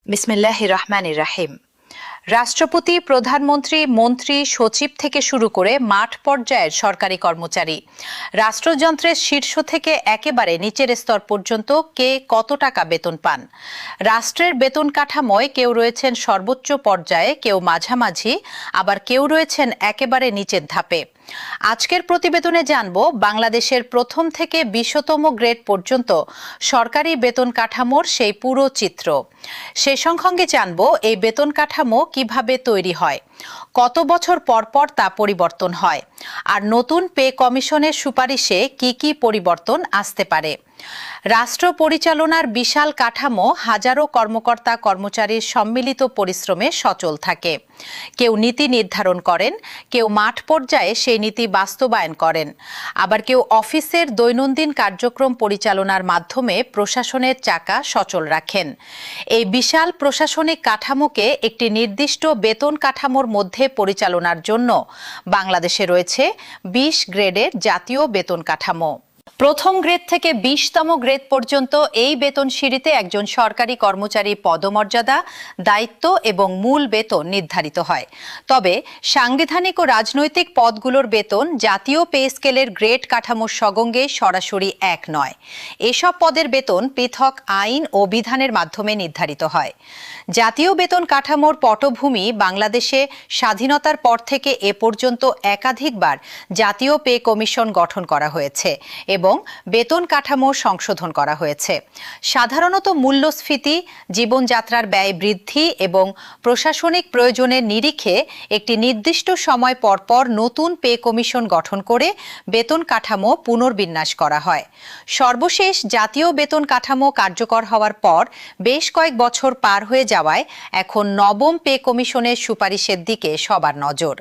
বিসমিল্লাহির রহমানির রাহিম। রাষ্ট্রপতি, প্রধানমন্ত্রী, মন্ত্রী, সচিব থেকে শুরু করে মাঠ পর্যায়ের সরকারি কর্মচারী, রাষ্ট্রযন্ত্রের শীর্ষ থেকে একেবারে নিচের স্তর পর্যন্ত কে কত টাকা বেতন পান। রাষ্ট্রের বেতন কাঠামোয় কেউ রয়েছেন সর্বোচ্চ পর্যায়ে, কেউ মাঝামাঝি, আবার কেউ রয়েছেন একেবারে নিচের ধাপে। আজকের প্রতিবেদনে জানব বাংলাদেশের প্রথম থেকে ২০তম গ্রেড পর্যন্ত সরকারি বেতন কাঠামোর সেই পুরো চিত্র। সেই সঙ্গে জানব এই বেতন কাঠামো কিভাবে তৈরি হয়, কত বছর পর পর তা পরিবর্তন হয়, আর নতুন পে কমিশনের সুপারিশে কি কি পরিবর্তন আসতে পারে। রাষ্ট্র পরিচালনার বিশাল কাঠামো হাজারো কর্মকর্তা কর্মচারীর সম্মিলিত পরিশ্রমে সচল থাকে। কেউ নীতি নির্ধারণ করেন, কেউ মাঠ পর্যায়ে সেই নীতি বাস্তবায়ন করেন, আবার কেউ অফিসের দৈনন্দিন কার্যক্রম পরিচালনার মাধ্যমে প্রশাসনের চাকা সচল রাখেন। এই বিশাল প্রশাসনিক কাঠামোকে একটি নির্দিষ্ট বেতন কাঠামোর মধ্যে পরিচালনার জন্য বাংলাদেশে রয়েছে ২০ গ্রেডের জাতীয় বেতন কাঠামো। প্রথম গ্রেড থেকে ২০তম গ্রেড পর্যন্ত এই বেতন সিঁড়িতে একজন সরকারি কর্মচারী পদমর্যাদা, দায়িত্ব এবং মূল বেতন নির্ধারিত হয়। তবে সাংবিধানিক ও রাজনৈতিক পদগুলোর বেতন জাতীয় পে স্কেলের গ্রেড কাঠামোর সঙ্গে সরাসরি এক নয়। এসব পদের বেতন পৃথক আইন ও বিধানের মাধ্যমে নির্ধারিত হয়। জাতীয় বেতন কাঠামোর পটভূমি বাংলাদেশে স্বাধীনতার পর থেকে এ পর্যন্ত একাধিকবার জাতীয় পে কমিশন গঠন করা হয়েছে এবং বেতন কাঠামো সংশোধন করা হয়েছে। সাধারণত মূল্যস্ফীতি, জীবনযাত্রার ব্যয় বৃদ্ধি এবং প্রশাসনিক প্রয়োজনের নিরিখে একটি নির্দিষ্ট সময় পরপর নতুন পে কমিশন গঠন করে বেতন কাঠামো পুনর্বিন্যাস করা হয়। সর্বশেষ জাতীয় বেতন কাঠামো কার্যকর হওয়ার পর বেশ কয়েক বছর পার হয়ে যাওয়ায় এখন নবম পে কমিশনের সুপারিশের দিকে সবার নজর।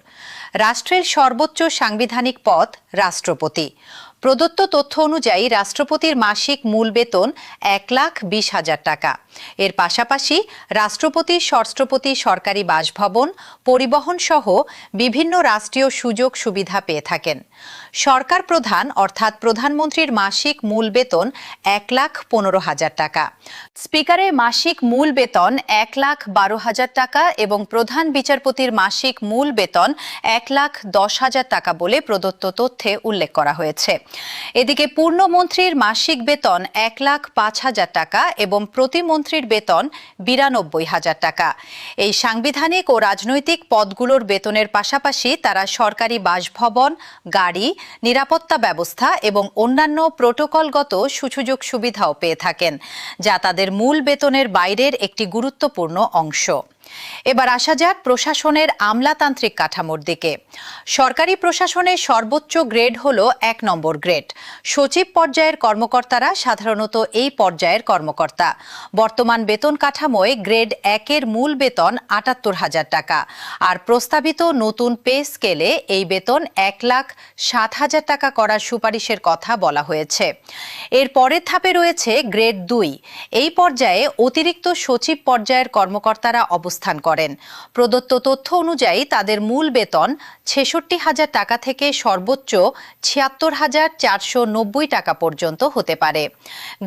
রাষ্ট্রের সর্বোচ্চ সাংবিধানিক পদ রাষ্ট্রপতি। প্রদত্ত তথ্য অনুযায়ী রাষ্ট্রপতির মাসিক মূল বেতন ১,২০,০০০ টাকা। এর পাশাপাশি রাষ্ট্রপতি, ষষ্ঠপতি সরকারি বাসভবন, পরিবহন সহ বিভিন্ন রাষ্ট্রীয় সুযোগ সুবিধা পেয়ে থাকেন। সরকার প্রধান অর্থাৎ প্রধানমন্ত্রীর মাসিক মূল বেতন ১,১৫,০০০ টাকা। স্পিকারের মাসিক মূল বেতন ১,১২,০০০ টাকা এবং প্রধান বিচারপতির মাসিক মূল বেতন ১,১০,০০০ টাকা বলে প্রদত্ত তথ্যে উল্লেখ করা হয়েছে। এদিকে পূর্ণমন্ত্রীর মাসিক বেতন ১,০৫,০০০ টাকা এবং প্রতিমন্ত্রীর বেতন ৯২,০০০ টাকা। এই সাংবিধানিক ও রাজনৈতিক পদগুলোর বেতনের পাশাপাশি তারা সরকারি বাসভবন, গাড়ি, নিরাপত্তা ব্যবস্থা এবং অন্যান্য প্রোটোকলগত সুযোগ সুবিধাও পেয়ে থাকেন, যা তাদের মূল বেতনের বাইরের একটি গুরুত্বপূর্ণ অংশ। এবার আসা যাক প্রশাসনের আমলাতান্ত্রিক কাঠামোর দিকে। সরকারি প্রশাসনের সর্বোচ্চ গ্রেড হল ১ নম্বর গ্রেড। সচিব পর্যায়ের কর্মকর্তারা সাধারণত এই পর্যায়ের কর্মকর্তা। বর্তমান বেতন কাঠামোয় গ্রেড ১-এর মূল বেতন ৭৮,০০০ টাকা, আর প্রস্তাবিত নতুন পে স্কেলে এই বেতন ১,৬০,০০০ টাকা করার সুপারিশের কথা বলা হয়েছে। এর পরের ধাপে রয়েছে গ্রেড ২। এই পর্যায়ে অতিরিক্ত সচিব পর্যায়ের কর্মকর্তারা অবস্থান করেন। প্রদত্ত তথ্য অনুযায়ী তাদের মূল বেতন ৬৬,০০০ টাকা থেকে সর্বোচ্চ ৭৬,৪৯০ টাকা পর্যন্ত হতে পারে।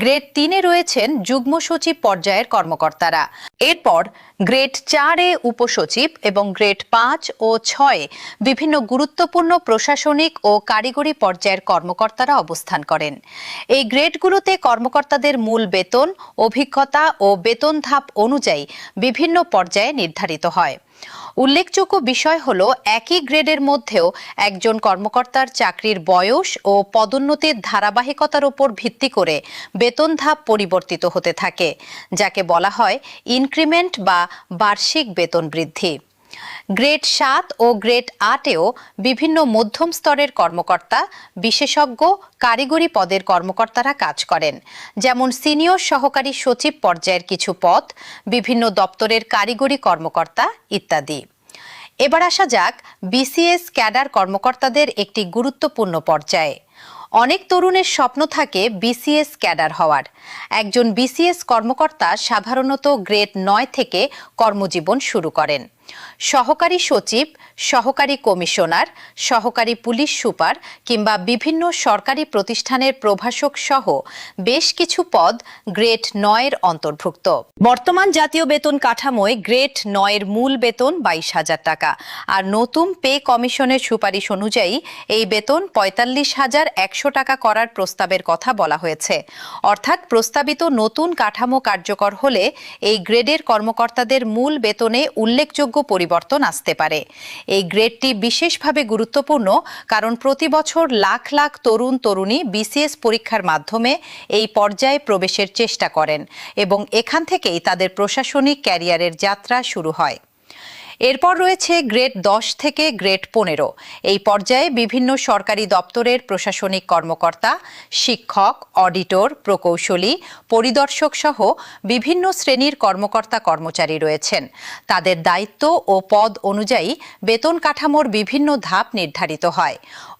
গ্রেড ৩-এ রয়েছেন যুগ্ম সচিব পর্যায়ের কর্মকর্তারা। এরপর গ্রেড ৪-এ উপসচিব এবং গ্রেড ৫ ও ৬-এ বিভিন্ন গুরুত্বপূর্ণ প্রশাসনিক ও কারিগরি পর্যায়ের কর্মকর্তারা অবস্থান করেন। এই গ্রেডগুলোতে কর্মকর্তাদের মূল বেতন, অভিজ্ঞতা ও বেতন ধাপ অনুযায়ী বিভিন্ন পর্যায়ে নির্ধারিত হয়। উল্লেখযোগ্য বিষয় হল একই গ্রেডের মধ্যেও একজন কর্মকর্তার চাকরির বয়স ও পদোন্নতির ধারাবাহিকতার উপর ভিত্তি করে বেতন ধাপ পরিবর্তিত হতে থাকে, যাকে বলা হয় ইনক্রিমেন্ট বা বার্ষিক বেতন বৃদ্ধি। গ্রেড ৭ ও গ্রেড ৮-এও বিভিন্ন মধ্যম স্তরের কর্মকর্তা, বিশেষজ্ঞ, কারিগরি পদের কর্মকর্তারা কাজ করেন, যেমন সিনিয়র সহকারী সচিব পর্যায়ের কিছু পদ, বিভিন্ন দপ্তরের কারিগরি কর্মকর্তা ইত্যাদি। এবার আসা যাক বিসিএস ক্যাডার কর্মকর্তাদের একটি গুরুত্বপূর্ণ পর্যায়ে। অনেক তরুণের স্বপ্ন থাকে বিসিএস ক্যাডার হওয়ার। একজন বিসিএস কর্মকর্তা সাধারণত গ্রেড ৯ থেকে কর্মজীবন শুরু করেন। সহকারী সচিব, সহকারী কমিশনার, সহকারী পুলিশ সুপার কিংবা বিভিন্ন সরকারি প্রতিষ্ঠানের প্রভাষক সহ বেশ কিছু পদ গ্রেড ৯ এর অন্তর্ভুক্ত। বর্তমান জাতীয় বেতন কাঠামোয় গ্রেড ৯ এর মূল বেতন ২২,০০০ টাকা, আর নতুন পে কমিশনের সুপারিশ অনুযায়ী এই বেতন ৪৫,১০০ টাকা করার প্রস্তাবের কথা বলা হয়েছে। অর্থাৎ প্রস্তাবিত নতুন কাঠামো কার্যকর হলে এই গ্রেডের কর্মকর্তাদের মূল বেতনে উল্লেখযোগ্য পরিবর্তন আসতে পারে। এই গ্রেডটি বিশেষভাবে গুরুত্বপূর্ণ কারণ প্রতি বছর লাখ লাখ তরুণ তরুণী বিসিএস পরীক্ষার মাধ্যমে এই পর্যায়ে প্রবেশের চেষ্টা করেন এবং এখান থেকেই তাদের প্রশাসনিক ক্যারিয়ারের যাত্রা শুরু হয়। এরপর রয়েছে গ্রেড ১০ থেকে গ্রেড ১৫। এই পর্যায়ে বিভিন্ন সরকারি দপ্তরের প্রশাসনিক কর্মকর্তা, শিক্ষক, অডিটর, প্রকৌশলী, পরিদর্শক সহ বিভিন্ন শ্রেণীর কর্মকর্তা কর্মচারী রয়েছেন। তাদের দায়িত্ব ও পদ অনুযায়ী বেতন কাঠামোর বিভিন্ন ধাপ নির্ধারিত হয়।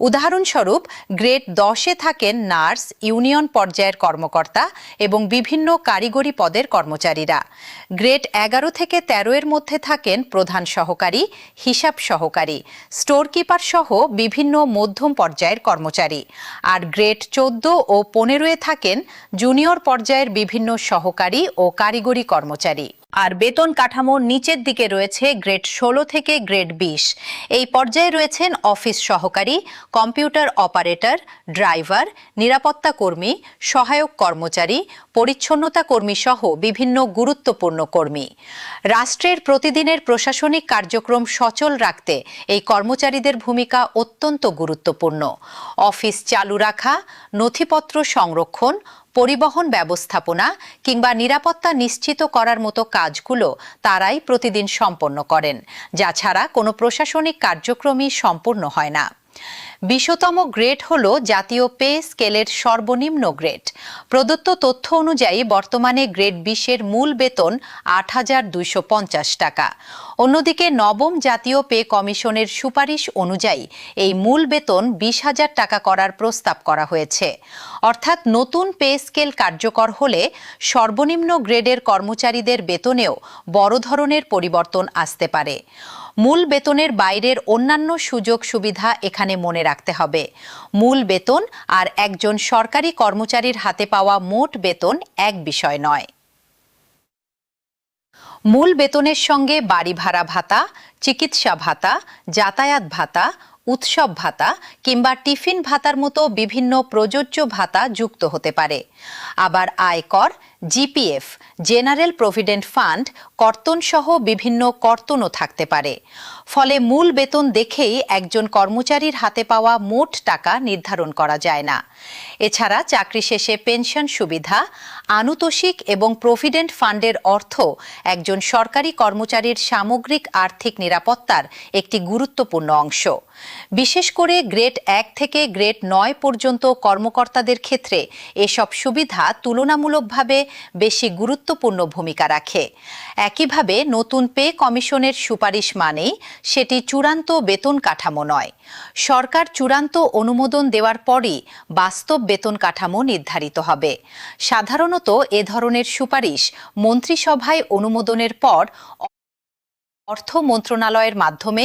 উদাহরণস্বরূপ গ্রেড ১০-এ থাকেন নার্স, ইউনিয়ন পর্যায়ের কর্মকর্তা এবং বিভিন্ন কারিগরি পদের কর্মচারীরা। গ্রেড ১১ থেকে ১৩ এর মধ্যে থাকেন প্রধান সহকারী, হিসাব সহকারী, স্টোর কিপার সহ বিভিন্ন মধ্যম পর্যায়ের কর্মচারী। আর গ্রেড ১৪ ও ১৫-এ থাকেন জুনিয়র পর্যায়ের বিভিন্ন সহকারী ও কারিগরি কর্মচারী। আর বেতন কাঠামোর নিচের দিকে রয়েছে গ্রেড ১৬ থেকে গ্রেড ২০। এই পর্যায়ে রয়েছেন অফিস সহকারী, কম্পিউটার অপারেটর, ড্রাইভার, নিরাপত্তা কর্মী, সহায়ক কর্মচারী, পরিচ্ছন্নতা কর্মী সহ বিভিন্ন গুরুত্বপূর্ণ কর্মী। রাষ্ট্রের প্রতিদিনের প্রশাসনিক কার্যক্রম সচল রাখতে এই কর্মচারীদের ভূমিকা অত্যন্ত গুরুত্বপূর্ণ। অফিস চালু রাখা, নথিপত্র সংরক্ষণ, পরিবহন ব্যবস্থাপনা কিংবা নিরাপত্তা নিশ্চিত করার মতো কাজগুলো তারাই প্রতিদিন সম্পন্ন করেন, যা ছাড়া কোনো প্রশাসনিক কার্যক্রমই সম্পূর্ণ হয় না। ২০তম গ্রেড হল জাতীয় পে স্কেলের সর্বনিম্ন গ্রেড। প্রদত্ত তথ্য অনুযায়ী বর্তমানে গ্রেড ২০-এর মূল বেতন ৮,২৫০ টাকা। অন্যদিকে নবম জাতীয় পে কমিশনের সুপারিশ অনুযায়ী এই মূল বেতন ২০,০০০ টাকা করার প্রস্তাব করা হয়েছে। অর্থাৎ নতুন পে স্কেল কার্যকর হলে সর্বনিম্ন গ্রেডের কর্মচারীদের বেতনেও বড় ধরনের পরিবর্তন আসতে পারে। মূল বেতনের বাইরের অন্যান্য সুযোগ সুবিধা এখানে মনে রাখতে হবে। মূল বেতন আর একজন সরকারি কর্মচারীর হাতে পাওয়া মোট বেতন এক বিষয় নয়। মূল বেতনের সঙ্গে বাড়ি ভাড়া ভাতা, চিকিৎসা ভাতা, যাতায়াত ভাতা, উৎসব ভাতা কিংবা টিফিন ভাতার মতো বিভিন্ন প্রযোজ্য ভাতা যুক্ত হতে পারে। আবার আয়কর, জিপিএফ, জেনারেল প্রভিডেন্ট ফান্ড, কর্তন সহ বিভিন্ন কর্তনও থাকতে পারে। ফলে মূল বেতন দেখেই একজন কর্মচারীর হাতে পাওয়া মোট টাকা নির্ধারণ করা যায় না। এছাড়া চাকরি শেষে পেনশন সুবিধা, আনুতোষিক এবং প্রভিডেন্ট ফান্ডের অর্থ একজন সরকারি কর্মচারীর সামগ্রিক আর্থিক নিরাপত্তার একটি গুরুত্বপূর্ণ অংশ। বিশেষ করে গ্রেড ১ থেকে গ্রেড ৯ পর্যন্ত কর্মকর্তাদের ক্ষেত্রে এসব সুবিধা তুলনামূলকভাবে বেশি গুরুত্বপূর্ণ ভূমিকা রাখে। একইভাবে নতুন পে কমিশনের সুপারিশ মানেই সেটি চূড়ান্ত বেতন কাঠামো নয়। সরকার চূড়ান্ত অনুমোদন দেওয়ার পরই বাস্তব বেতন কাঠামো নির্ধারিত হবে। সাধারণত এ ধরনের সুপারিশ মন্ত্রিসভায় অনুমোদনের পর অর্থ মন্ত্রণালয়ের মাধ্যমে